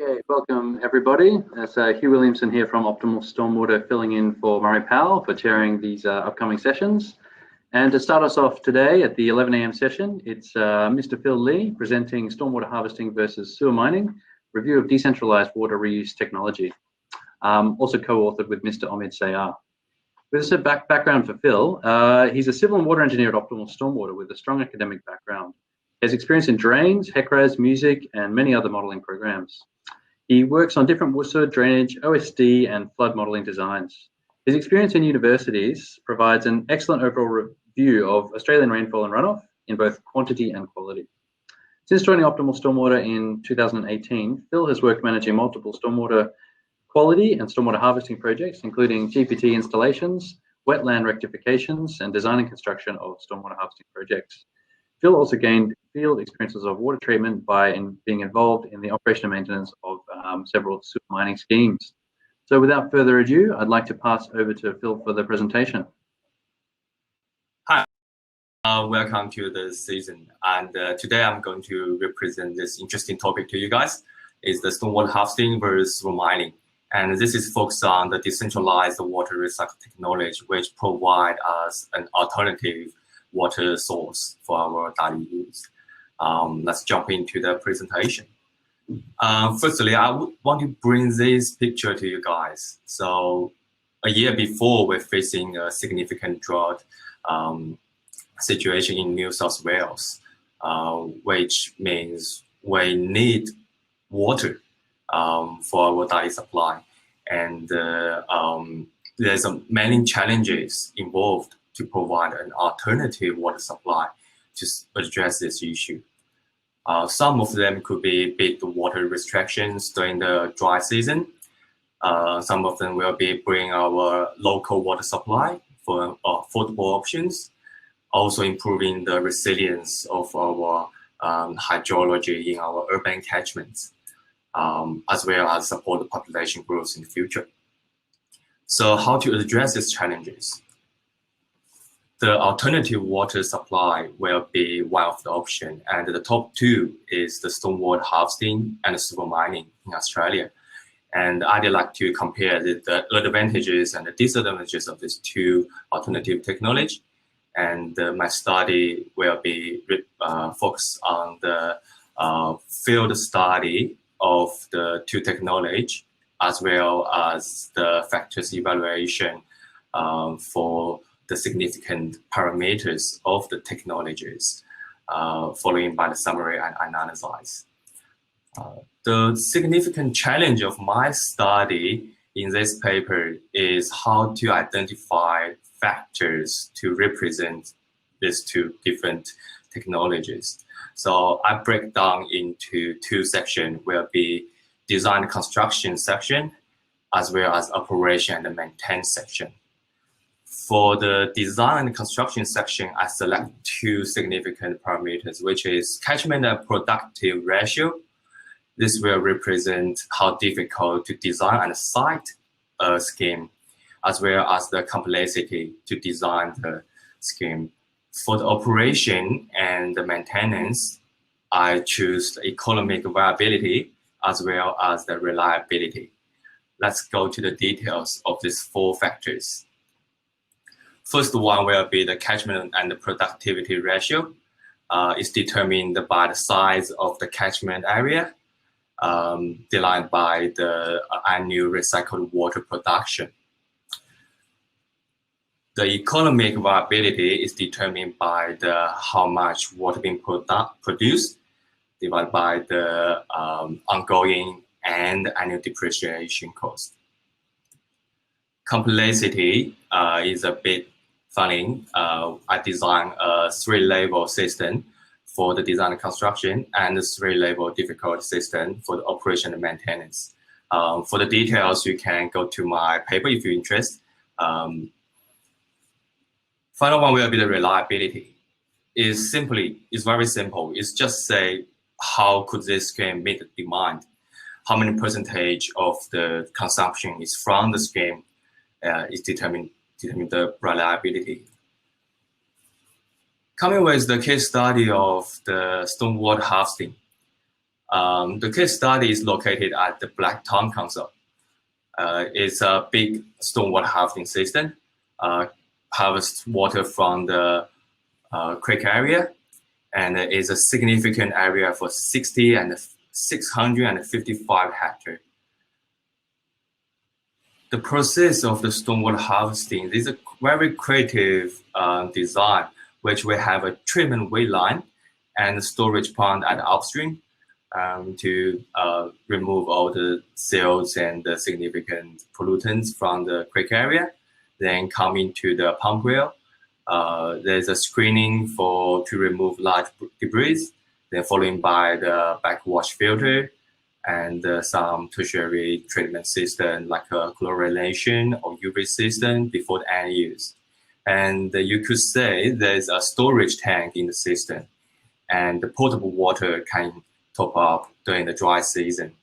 Okay, welcome everybody. It's Hugh Williamson here from Optimal Stormwater, filling in for Murray Powell for chairing these upcoming sessions. And to start us off today at the 11 a.m. session, it's Mr. Phil Lee presenting Stormwater Harvesting versus Sewer Mining, Review of Decentralized Water Reuse Technology, also co-authored with Mr. Omid Sayar. With a background for Phil, he's a civil and water engineer at Optimal Stormwater with a strong academic background. He has experience in drains, HECRAS, music, and many other modelling programs. He works on different water drainage, OSD, and flood modelling designs. His experience in universities provides an excellent overall review of Australian rainfall and runoff in both quantity and quality. Since joining Optimal Stormwater in 2018, Phil has worked managing multiple stormwater quality and stormwater harvesting projects, including GPT installations, wetland rectifications, and design and construction of stormwater harvesting projects. Phil also gained field experiences of water treatment by being involved in the operation and maintenance of several sewer mining schemes. So without further ado, I'd like to pass over to Phil for the presentation. Hi, welcome to the season. And today I'm going to represent this interesting topic to you guys. It's the stormwater harvesting versus sewer mining. And this is focused on the decentralized water recycling technology, which provide us an alternative water source for our daily use. Let's jump into the presentation. Firstly, I would want to bring this picture to you guys. So a year before, we're facing a significant drought situation in New South Wales, which means we need water for our daily supply. And there's many challenges involved to provide an alternative water supply to address this issue. Some of them could be big water restrictions during the dry season. Some of them will be bringing our local water supply for affordable options, also improving the resilience of our hydrology in our urban catchments, as well as support the population growth in the future. So how to address these challenges? The alternative water supply will be one of the options, and the top two is the stormwater harvesting and the sewer mining in Australia. And I'd like to compare the advantages and the disadvantages of these two alternative technology. And my study will be focused on the field study of the two technology, as well as the factors evaluation for the significant parameters of the technologies, following by the summary and analysis. The significant challenge of my study in this paper is how to identify factors to represent these two different technologies. So I break down into two sections, will be design and construction section, as well as operation and maintenance section. For the design and construction section, I select two significant parameters, which is catchment and productive ratio. This will represent how difficult to design and site a scheme, as well as the complexity to design the scheme. For the operation and the maintenance, I choose the economic viability as well as the reliability. Let's go to the details of these four factors. First one will be the catchment and the productivity ratio. It's determined by the size of the catchment area, divided by the annual recycled water production. The economic viability is determined by how much water being produced, divided by the ongoing and annual depreciation cost. Complexity is a bit funny. I designed a three-level system for the design and construction, and a three-level difficult system for the operation and maintenance. For the details, you can go to my paper if you're interested. Final one will be the reliability. It's very simple. It's just say, how could this scheme meet the demand? How many percentage of the consumption is from the scheme is determine the reliability. Coming with the case study of the stormwater harvesting. The case study is located at the Black Tom Council. It's a big stormwater harvesting system, harvests water from the creek area, and it is a significant area for 60 and 655 hectares. The process of the stormwater harvesting is a very creative design, which we have a treatment weight line and a storage pond at upstream to remove all the silts and the significant pollutants from the creek area. Then coming to the pump well, there's a screening to remove large debris, then followed by the backwash filter and some tertiary treatment system like a chlorination or UV system before the end use. And you could say there's a storage tank in the system, and the potable water can top up during the dry season.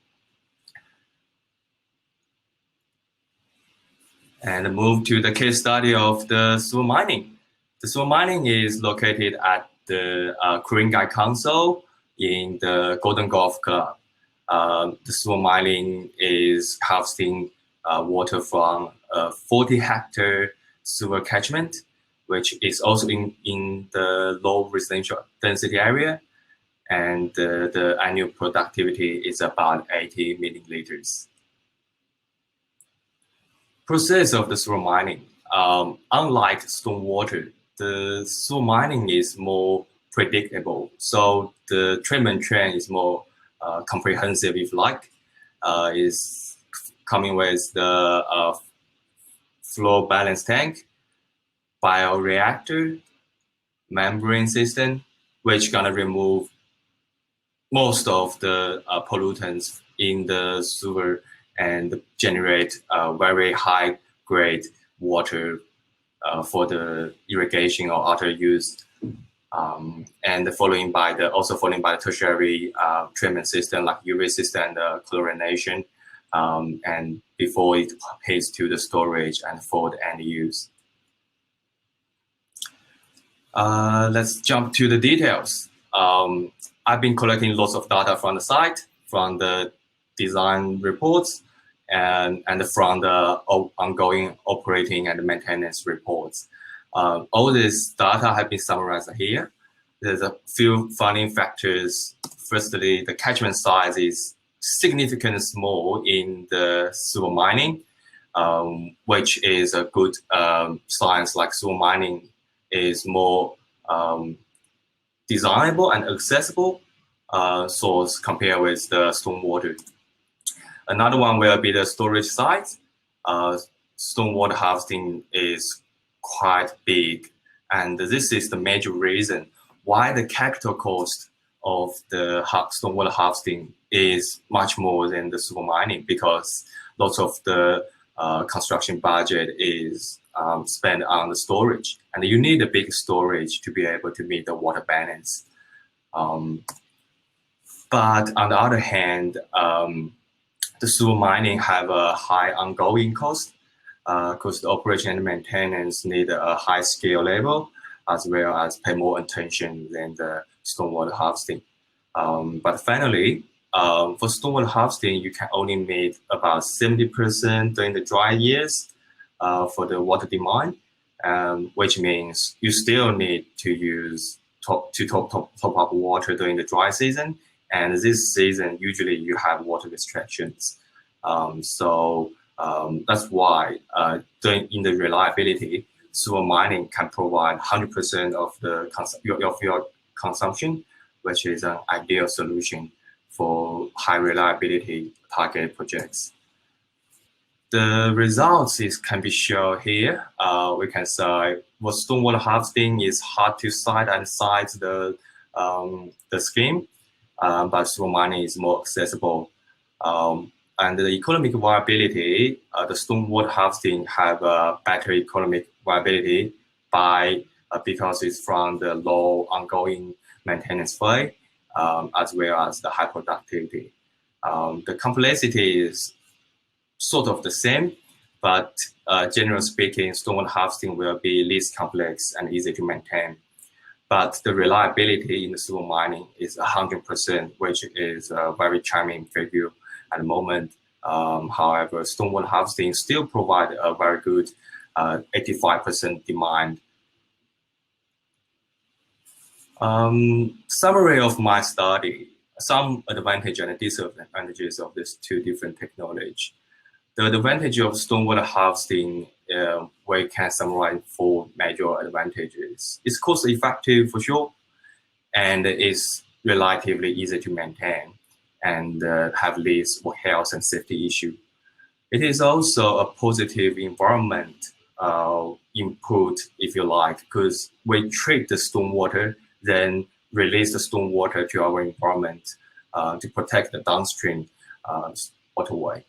And move to the case study of the sewer mining. The sewer mining is located at the Ku-ring-gai Council in the Golden Golf Club. The sewer mining is harvesting water from a 40-hectare sewer catchment, which is also in the low residential density area, and the annual productivity is about 80 million liters. Process of the sewer mining. Unlike stormwater, the sewer mining is more predictable, so the treatment train is more comprehensive, if you like. Is coming with the flow balance tank, bioreactor, membrane system, which gonna remove most of the pollutants in the sewer and generate very high grade water for the irrigation or other use. And also following by the tertiary treatment system like UV system and chlorination, and before it pays to the storage and for the end use. Let's jump to the details. I've been collecting lots of data from the site, from the design reports, and from the ongoing operating and maintenance reports. All this data have been summarized here. There's a few funny factors. Firstly, the catchment size is significantly small in the sewer mining, which is a good science. Like sewer mining is more designable and accessible source compared with the stormwater. Another one will be the storage size. Stormwater harvesting is quite big, and this is the major reason why the capital cost of the stormwater harvesting is much more than the sewer mining, because lots of the construction budget is spent on the storage, and you need a big storage to be able to meet the water balance. But on the other hand, the sewer mining have a high ongoing cost, because the operation and maintenance need a high scale level, as well as pay more attention than the stormwater harvesting. But finally, for stormwater harvesting, you can only meet about 70% during the dry years for the water demand, which means you still need to use top up water during the dry season. And this season, usually you have water restrictions. So that's why in the reliability, sewer mining can provide 100% of your consumption, which is an ideal solution for high reliability target projects. The results can be shown here. We can say what stormwater harvesting is hard to cite and cite the scheme, but sewer mining is more accessible. And the economic viability, the stormwater harvesting have a better economic viability because it's from the low ongoing maintenance fee, as well as the high productivity. The complexity is sort of the same, but generally speaking, stormwater harvesting will be least complex and easy to maintain. but the reliability in the silver mining is 100%, which is a very charming figure at the moment. However, stormwater harvesting still provide a very good 85% demand. Summary of my study, some advantage and disadvantages of these two different technologies. The advantage of stormwater harvesting, we can summarize 4 major advantages. It's cost effective for sure, and it's relatively easy to maintain and have less health and safety issue. It is also a positive environment input, if you like, because we treat the stormwater, then release the stormwater to our environment to protect the downstream waterway.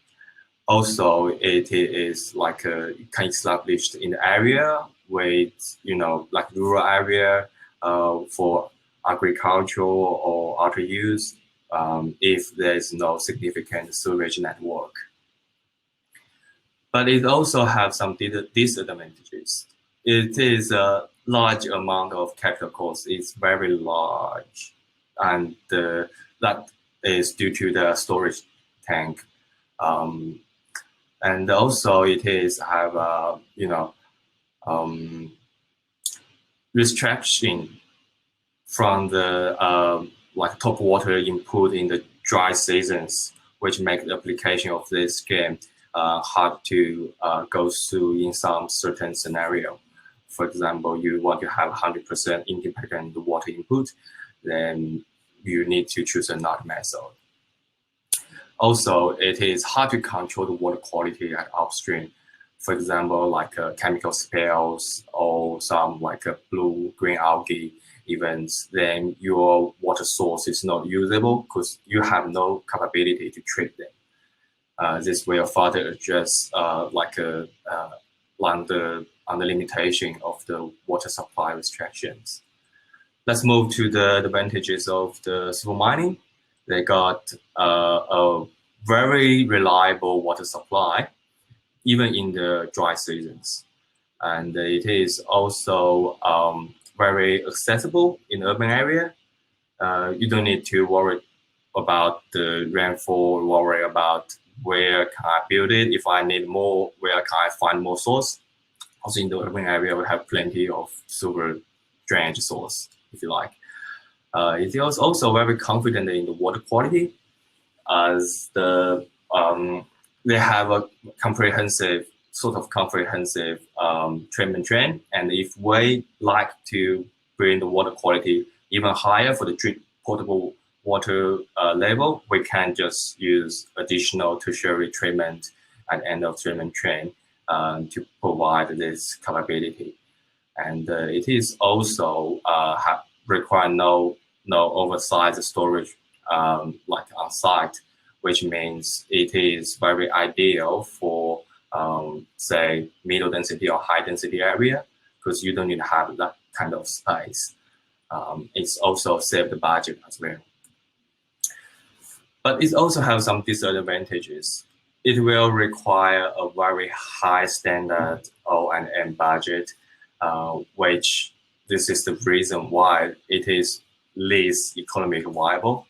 Also, it is like kind of established in the area with, like rural area for agricultural or other use if there's no significant sewage network. But it also has some disadvantages. It is a large amount of capital cost. It's very large, and that is due to the storage tank. And also it is have restriction from the like top water input in the dry seasons, which make the application of this scheme hard to go through in some certain scenario. For example, you want to have 100% independent water input, then you need to choose another method. Also, it is hard to control the water quality at upstream. For example, like chemical spills or some like blue-green algae events, then your water source is not usable because you have no capability to treat them. This will further address on the limitation of the water supply restrictions. Let's move to the advantages of the silver mining. They got a very reliable water supply, even in the dry seasons. And it is also very accessible in urban area. You don't need to worry about the rainfall, worry about where can I build it, if I need more, where can I find more source. Also in the urban area, we have plenty of silver drainage source, if you like. It is also very confident in the water quality, as they have a comprehensive treatment train. And if we like to bring the water quality even higher for the potable water level, we can just use additional tertiary treatment at end of treatment train to provide this capability. And it is also require no oversized storage like on site, which means it is very ideal for say middle density or high density area, because you don't need to have that kind of space. It's also save the budget as well. But it also has some disadvantages. It will require a very high standard O&M budget, which this is the reason why it is least economically viable.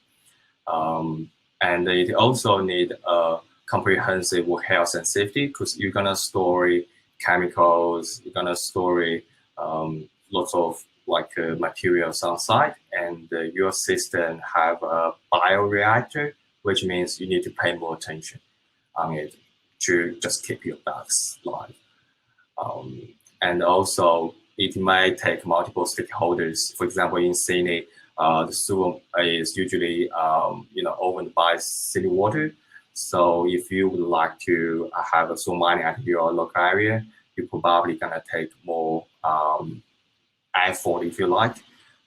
And it also need a comprehensive health and safety, because you're gonna store chemicals, you're gonna store lots of like materials on site, and your system have a bioreactor, which means you need to pay more attention on it to just keep your bugs alive. And also it may take multiple stakeholders. For example, in Sydney, the sewer is usually owned by city water. So if you would like to have a sewer mining at your local area, you're probably gonna take more effort, if you like,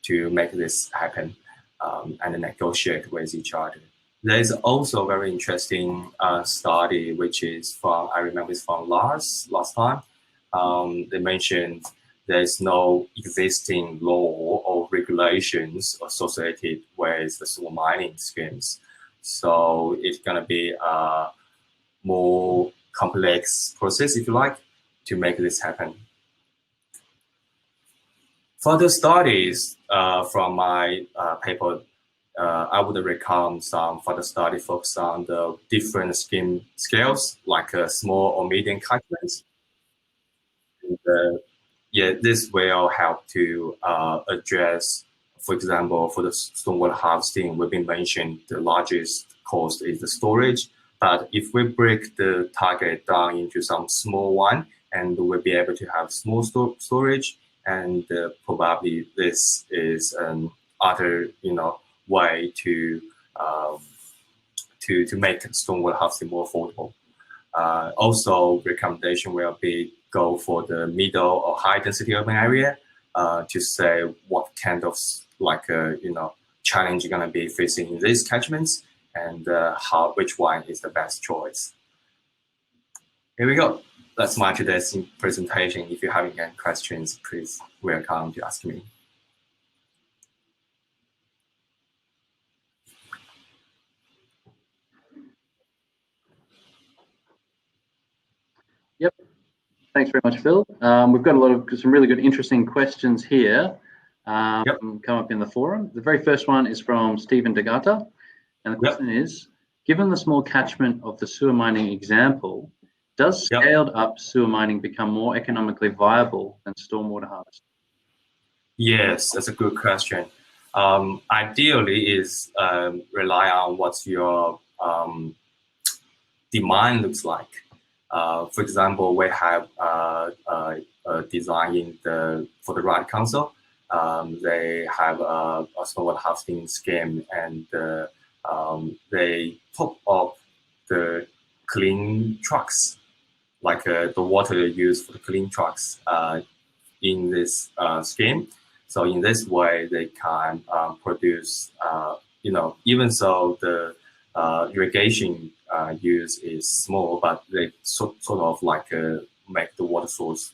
to make this happen and negotiate with each other. There's also a very interesting study, which is from, I remember it's from last time. They mentioned there's no existing law or regulations associated with the sewer mining schemes. So it's gonna be a more complex process, if you like, to make this happen. Further studies from my paper, I would recommend some further study focused on the different scheme scales, like small or medium catchments. And, yeah, this will help to address, for example, for the stormwater harvesting, we've been mentioned the largest cost is the storage. But if we break the target down into some small one, and we'll be able to have small storage, and probably this is other way to make stormwater harvesting more affordable. Also, recommendation will be go for the middle or high density urban area to say what kind of challenge you're going to be facing in these catchments, and which one is the best choice. Here we go. That's my today's presentation. If you have any questions, please welcome to ask me. Yep. Thanks very much, Phil. We've got some really good, interesting questions here come up in the forum. The very first one is from Stephen Degata, and the question is, given the small catchment of the sewer mining example, does scaled up sewer mining become more economically viable than stormwater harvesting? Yes, that's a good question. Ideally is rely on what your demand looks like. For example, we have design for the right council. They have a stormwater harvesting scheme, and they top up the clean trucks, like the water used for the clean trucks in this scheme. So in this way, they can produce, even though the irrigation use is small, but they sort of like make the water source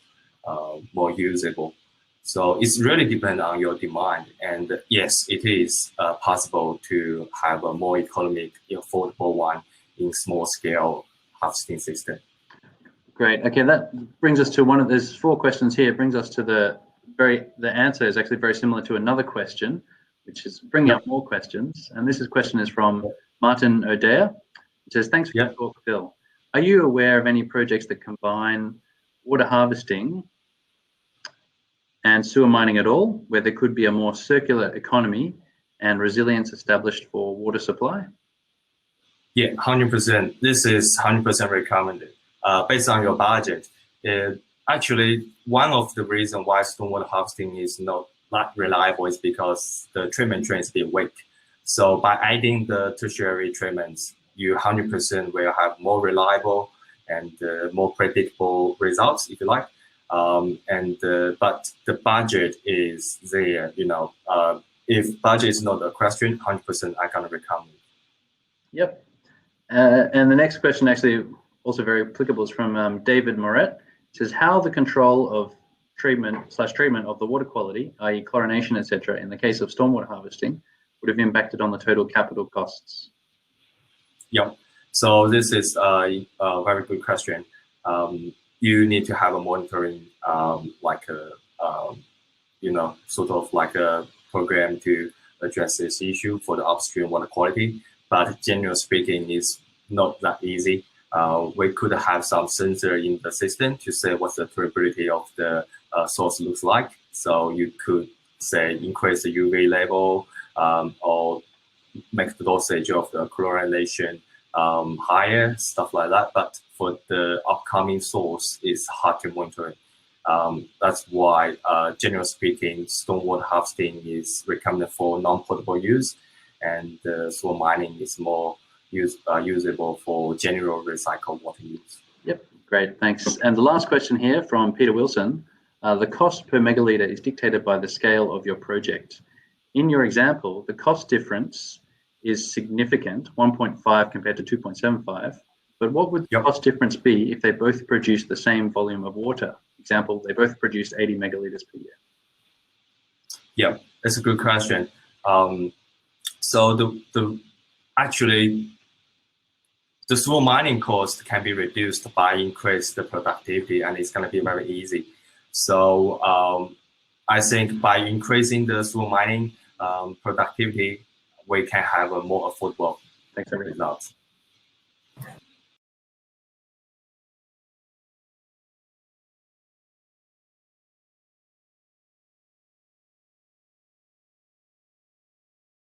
more usable. So it's really depends on your demand. And yes, it is possible to have a more economic, affordable one in small scale harvesting system. Great. Okay, that brings us to there's 4 questions here. It brings us to the answer is actually very similar to another question, which is bringing up more questions. And this question is from Martin O'Dea. It says, thanks for your talk, Phil. Are you aware of any projects that combine water harvesting and sewer mining at all, where there could be a more circular economy and resilience established for water supply? Yeah, 100%. This is 100% recommended. Based on your budget, actually, one of the reasons why stormwater harvesting is not reliable is because the treatment train is a bit weak. So by adding the tertiary treatments, you 100% will have more reliable and more predictable results, if you like. But the budget is there. If budget is not a question, 100% I can recommend. Yep. And the next question, actually also very applicable, is from David Moret. It says, how the control of treatment of the water quality, i.e. chlorination, etc., in the case of stormwater harvesting, would have impacted on the total capital costs? Yeah, so this is a very good question. You need to have a monitoring, sort of like a program to address this issue for the upstream water quality. But generally speaking, it's not that easy. We could have some sensor in the system to say what the turbidity of the source looks like. So you could say increase the UV level or make the dosage of the chlorination higher, stuff like that. But for the upcoming source, it's hard to monitor. That's why, generally speaking, stormwater harvesting is recommended for non-potable use, and sewer mining is more usable for general recycled water use. Yep, great, thanks. And the last question here from Peter Wilson. The cost per megaliter is dictated by the scale of your project. In your example, the cost difference is significant, 1.5 compared to 2.75. But what would the cost difference be if they both produce the same volume of water? Example, they both produce 80 megaliters per year. Yeah, that's a good question. So actually, the sewer mining cost can be reduced by increase the productivity, and it's going to be very easy. So I think by increasing the through mining productivity, we can have a more affordable Thanks, everyone. results.